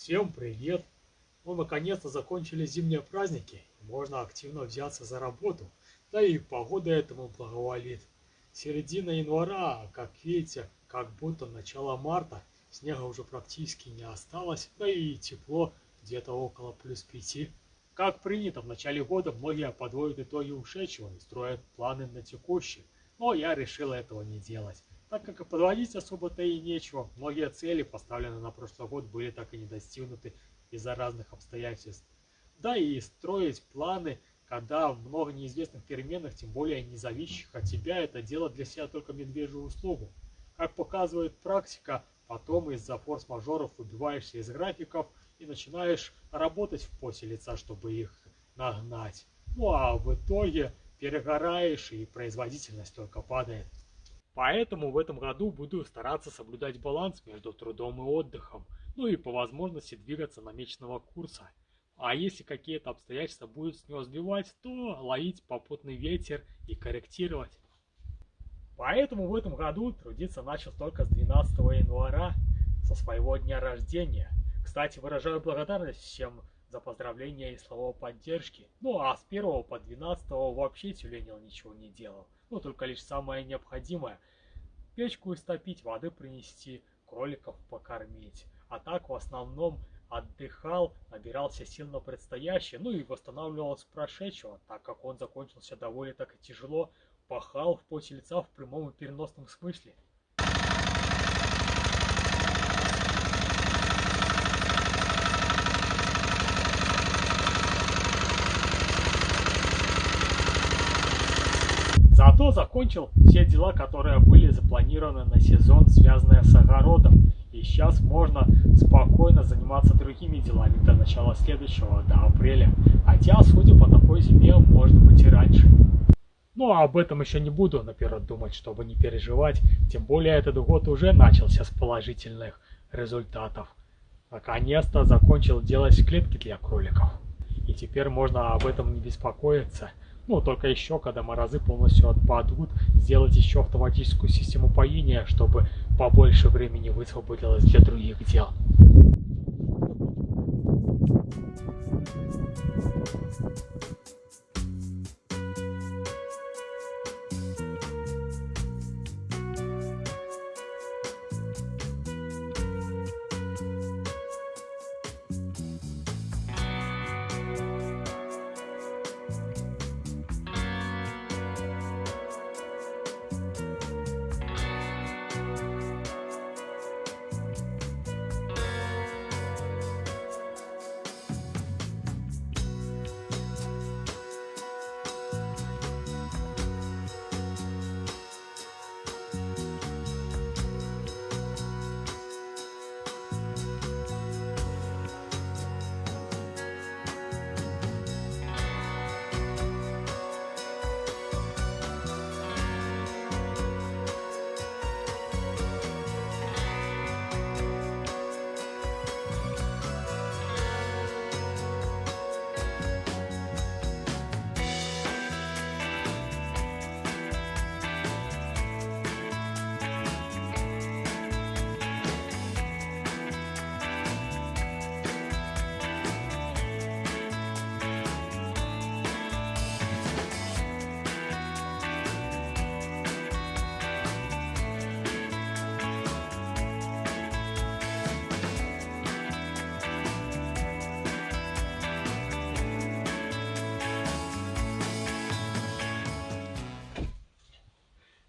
Всем привет! Ну, наконец-то закончились зимние праздники, и можно активно взяться за работу, да и погода этому благоволит. Середина января, а как видите, как будто начало марта, снега уже практически не осталось, да и тепло где-то около +5. Как принято, в начале года многие подводят итоги ушедшего и строят планы на текущий, но я решил этого не делать, так как и подводить особо-то и нечего. Многие цели, поставленные на прошлый год, были так и не достигнуты из-за разных обстоятельств. Да и строить планы, когда много неизвестных переменных, тем более не зависящих от тебя, это дело для себя только медвежью услугу. Как показывает практика, потом из-за форс-мажоров выбиваешься из графиков и начинаешь работать в поте лица, чтобы их нагнать. Ну а в итоге перегораешь и производительность только падает. Поэтому в этом году буду стараться соблюдать баланс между трудом и отдыхом, ну и по возможности двигаться намеченного курса. А если какие-то обстоятельства будут с него сбивать, то ловить попутный ветер и корректировать. Поэтому в этом году трудиться начал только с 12 января, со своего дня рождения. Кстати, выражаю благодарность всем за поздравления и слова поддержки. Ну а с 1 по 12 вообще тюленил ничего не делал. Ну только лишь самое необходимое. Печку истопить, воды принести, кроликов покормить. А так в основном отдыхал, набирался сил на предстоящее, ну и восстанавливал с прошедшего, так как он закончился довольно так и тяжело, пахал в поте лица в прямом и переносном смысле. Зато закончил все дела, которые были запланированы на сезон, связанные с огородом. И сейчас можно спокойно заниматься другими делами до начала следующего, до апреля. Хотя, судя по такой зиме, может быть и раньше. Ну а об этом еще не буду наперед думать, чтобы не переживать. Тем более этот год уже начался с положительных результатов. Наконец-то закончил делать клетки для кроликов. И теперь можно об этом не беспокоиться. Ну, только еще, когда морозы полностью отпадут, сделать еще автоматическую систему поения, чтобы побольше времени высвободилось для других дел.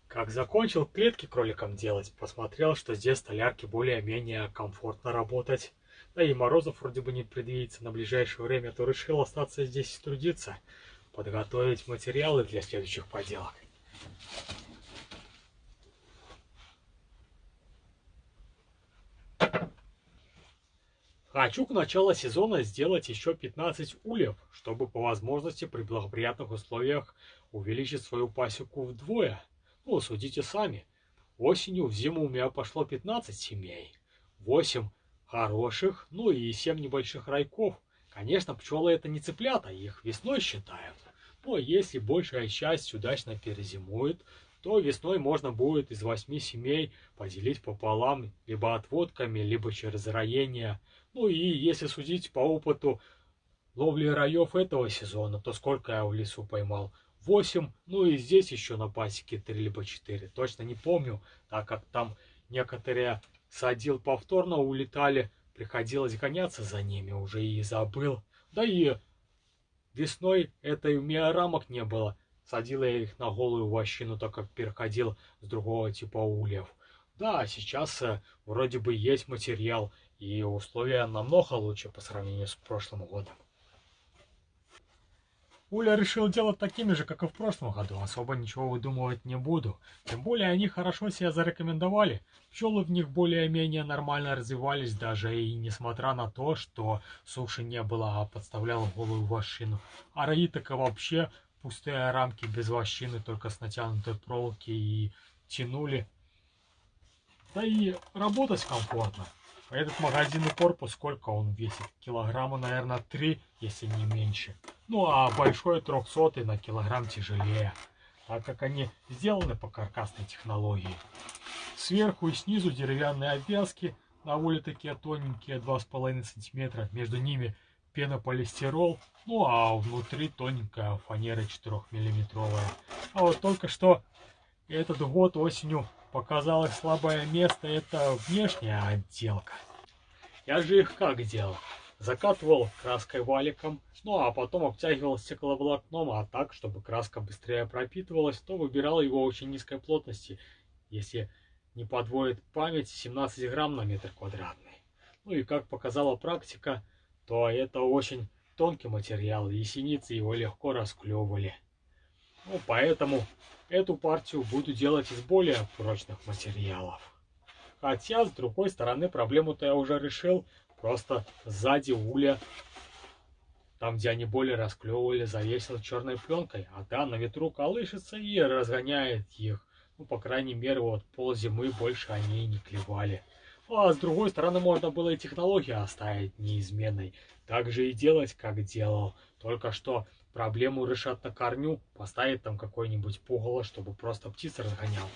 Как закончил клетки кроликам делать, посмотрел, что здесь столярке более-менее комфортно работать. Да и морозов вроде бы не предвидится на ближайшее время, то решил остаться здесь и трудиться, подготовить материалы для следующих поделок. Хочу к началу сезона сделать еще 15 ульев, чтобы по возможности при благоприятных условиях увеличить свою пасеку вдвое. Ну, судите сами. Осенью в зиму у меня пошло 15 семей. 8 хороших, ну и 7 небольших райков. Конечно, пчелы это не цыплята, их весной считают. Но если большая часть удачно перезимует, то весной можно будет из 8 семей поделить пополам, либо отводками, либо через роение. Ну и если судить по опыту ловли раев этого сезона, то сколько я в лесу поймал? 8, ну и здесь еще на пасеке 3 либо 4. Точно не помню, так как там некоторые садил повторно, улетали, приходилось гоняться за ними, уже и забыл. Да и весной это и у меня рамок не было. Садил я их на голую вощину, так как переходил с другого типа ульев. Да, сейчас вроде бы есть материал, и условия намного лучше по сравнению с прошлым годом. Уля решил делать такими же, как и в прошлом году. Особо ничего выдумывать не буду. Тем более они хорошо себя зарекомендовали. Пчелы в них более-менее нормально развивались, даже и несмотря на то, что суши не было, а подставлял голую вощину. А раи так и вообще пустые рамки без вощины, только с натянутой проволоки и тянули. Да и работать комфортно. Этот магазинный корпус, сколько он весит? Килограмма, наверное, 3, если не меньше. Ну, а большой 300 на килограмм тяжелее, так как они сделаны по каркасной технологии. Сверху и снизу деревянные обвязки, на воле такие тоненькие, 2,5 см, между ними пенополистирол, ну а внутри тоненькая фанера 4-миллиметровая. А вот только что этот год осенью показалось слабое место, это внешняя отделка. Я же их как делал? Закатывал краской валиком, ну а потом обтягивал стекловолокном, а так, чтобы краска быстрее пропитывалась, то выбирал его очень низкой плотности, если не подводит память, 17 грамм на метр квадратный. Ну и как показала практика, то это очень тонкий материал, и синицы его легко расклевывали. Ну, поэтому эту партию буду делать из более прочных материалов. Хотя, с другой стороны, проблему-то я уже решил. Просто сзади уля, там, где они более расклевывали, завесил черной пленкой, а та на ветру колышется и разгоняет их. Ну, по крайней мере, вот ползимы больше они и не клевали. Ну, а с другой стороны, можно было и технологию оставить неизменной. Так же и делать, как делал. Только что проблему решат на корню, поставить там какое-нибудь пугало, чтобы просто птиц разгонял.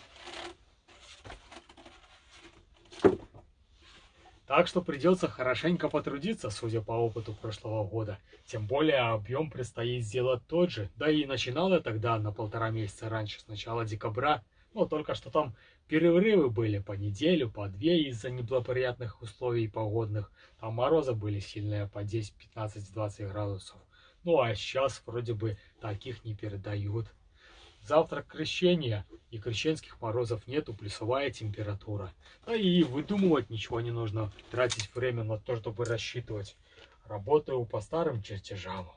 Так что придется хорошенько потрудиться, судя по опыту прошлого года. Тем более объем предстоит сделать тот же. Да и начинал я тогда на 1,5 месяца раньше, с начала декабря. Но только что там перерывы были по неделю, по 2 из-за неблагоприятных условий погодных. Там морозы были сильные по 10, 15, 20 градусов. Ну а сейчас вроде бы таких не передают. Завтра крещение, и крещенских морозов нету, плюсовая температура. Да и выдумывать ничего не нужно, тратить время на то, чтобы рассчитывать. Работаю по старым чертежам.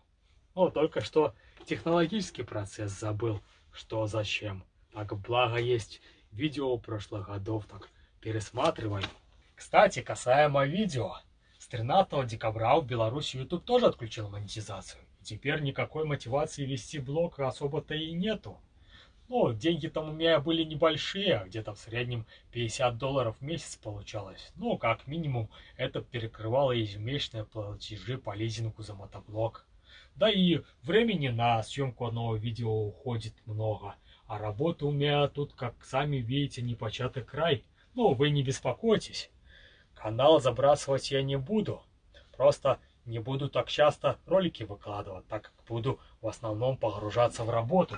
Но только что технологический процесс забыл, что зачем. Так благо есть видео прошлых годов, так пересматривай. Кстати, касаемо видео. С 13 декабря в Беларуси YouTube тоже отключил монетизацию. И теперь никакой мотивации вести блог особо-то и нету. Ну, деньги там у меня были небольшие, где-то в среднем $50 в месяц получалось. Ну, как минимум, это перекрывало ежемесячные платежи по лизингу за мотоблок. Да и времени на съемку одного видео уходит много. А работа у меня тут, как сами видите, непочатый край. Ну, вы не беспокойтесь. Канал забрасывать я не буду. Просто не буду так часто ролики выкладывать, так как буду в основном погружаться в работу.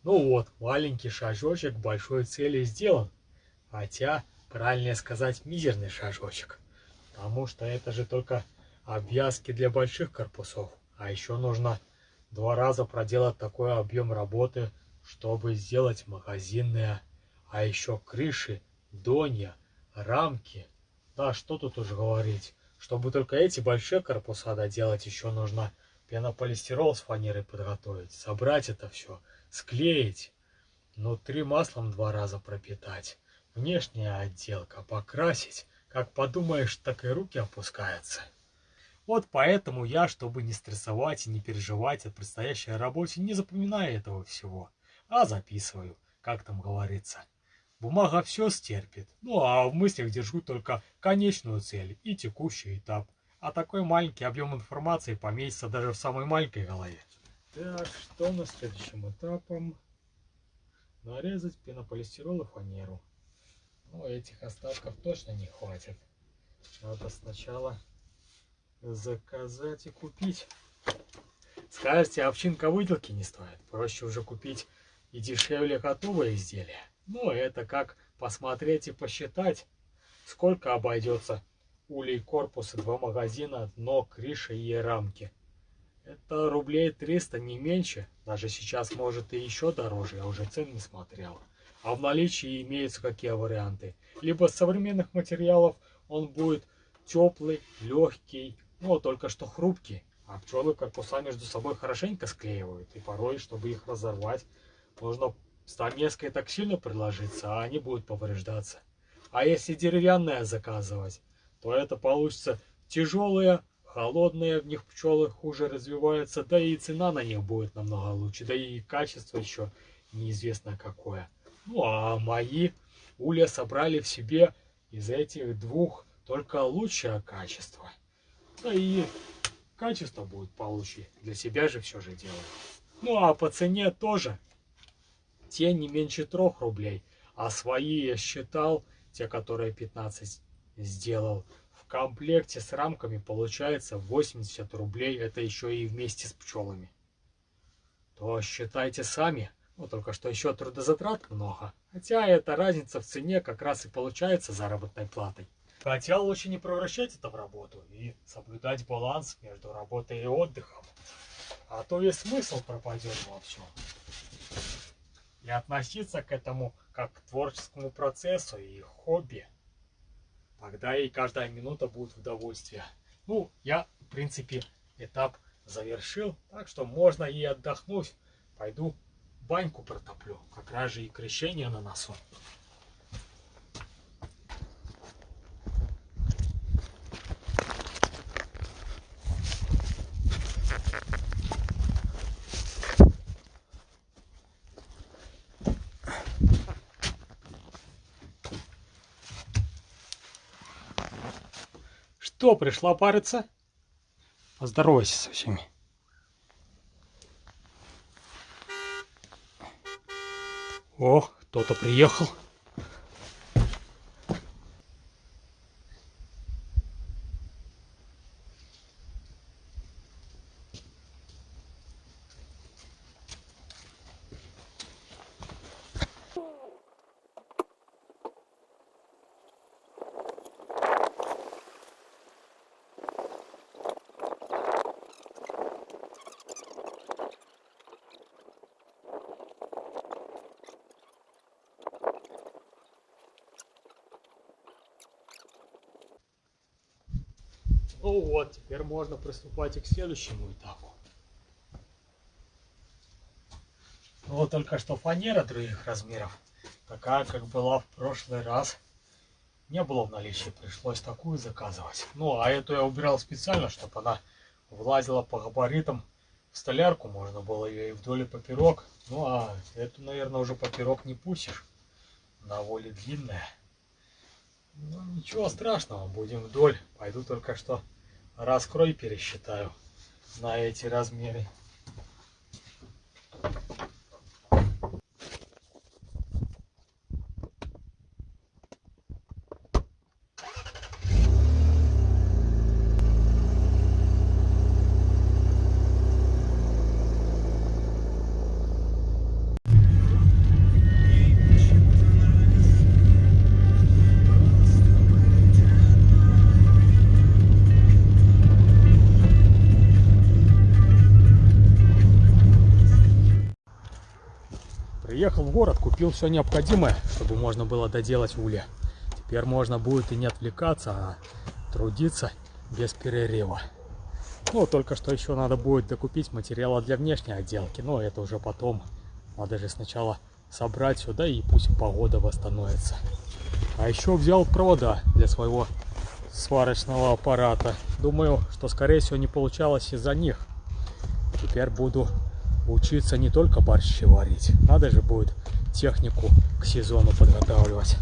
Ну вот, маленький шажочек к большой цели сделан. Хотя, правильнее сказать, мизерный шажочек. Потому что это же только обвязки для больших корпусов. А еще нужно 2 раза проделать такой объем работы, чтобы сделать магазинные, а еще крыши, донья, рамки. Да, что тут уже говорить. Чтобы только эти большие корпуса доделать, еще нужно пенополистирол с фанерой подготовить, собрать это все, склеить, внутри маслом 2 раза пропитать, внешняя отделка, покрасить. Как подумаешь, так и руки опускаются. Вот поэтому я, чтобы не стрессовать и не переживать о предстоящей работе, не запоминаю этого всего, а записываю, как там говорится. Бумага все стерпит, ну а в мыслях держу только конечную цель и текущий этап. А такой маленький объем информации поместится даже в самой маленькой голове. Так, что у нас следующим этапом? Нарезать пенополистирол и фанеру. Ну, этих остатков точно не хватит. Надо сначала заказать и купить. Скажете, овчинка выделки не стоит. Проще уже купить и дешевле готовое изделие. Но это как посмотреть и посчитать, сколько обойдется улей корпуса, 2 магазина, дно, крыша и рамки. Это рублей 300, не меньше. Даже сейчас может и еще дороже, я уже цен не смотрел. А в наличии имеются какие варианты. Либо с современных материалов он будет теплый, легкий, но только что хрупкий. А пчелы корпуса между собой хорошенько склеивают. И порой, чтобы их разорвать, нужно стамеской так сильно приложиться, а они будут повреждаться. А если деревянное заказывать, то это получится тяжелые, холодные, в них пчелы хуже развиваются, да и цена на них будет намного лучше, да и качество еще неизвестно какое. Ну а мои улья собрали в себе из этих 2 только лучшее качество. Да и качество будет получше, для себя же все же делаю. Ну а по цене тоже. Те не меньше 3 рублей, а свои я считал, те, которые 15 сделал, в комплекте с рамками получается 80 рублей, это еще и вместе с пчелами. То считайте сами, ну только что еще трудозатрат много, хотя эта разница в цене как раз и получается заработной платой. Хотя лучше не превращать это в работу и соблюдать баланс между работой и отдыхом, а то и смысл пропадет во всем. И относиться к этому как к творческому процессу и хобби. Тогда и каждая минута будет в удовольствие. Ну, я, в принципе, этап завершил, так что можно и отдохнуть. Пойду баньку протоплю, как раз же и крещение на носу. Что, пришла париться? Поздоровайся со всеми. О, кто-то приехал. Ну вот, теперь можно приступать и к следующему этапу. Ну вот только что фанера других размеров, такая как была в прошлый раз, не было в наличии, пришлось такую заказывать. Ну а эту я убирал специально, чтобы она влазила по габаритам в столярку, можно было ее и вдоль и поперек. Ну а эту, наверное, уже поперек не пустишь, на воле длинная. Ну ничего страшного, будем вдоль. Пойду только что раскрой пересчитаю на эти размеры. Приехал в город, купил все необходимое, чтобы можно было доделать улья. Теперь можно будет и не отвлекаться, а трудиться без перерыва. Ну, только что еще надо будет докупить материала для внешней отделки, но это уже потом. Надо же сначала собрать сюда, и пусть погода восстановится. А еще взял провода для своего сварочного аппарата. Думаю, что скорее всего не получалось из-за них. Теперь буду учиться не только борщи варить, надо же будет технику к сезону подготавливать.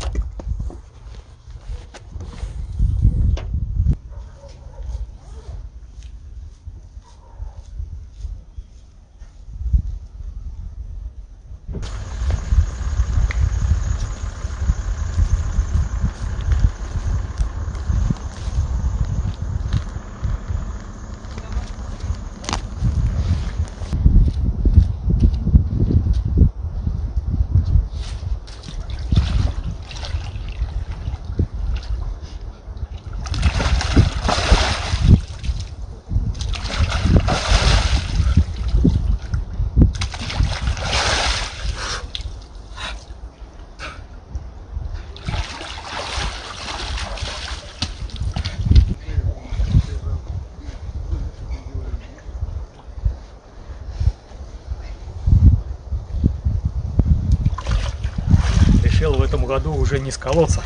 Решил в этом году уже не с колодца,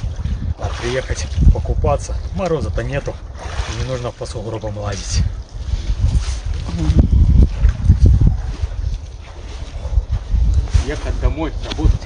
а приехать покупаться. Мороза-то нету, не нужно по сугробам лазить. Ехать домой, работать.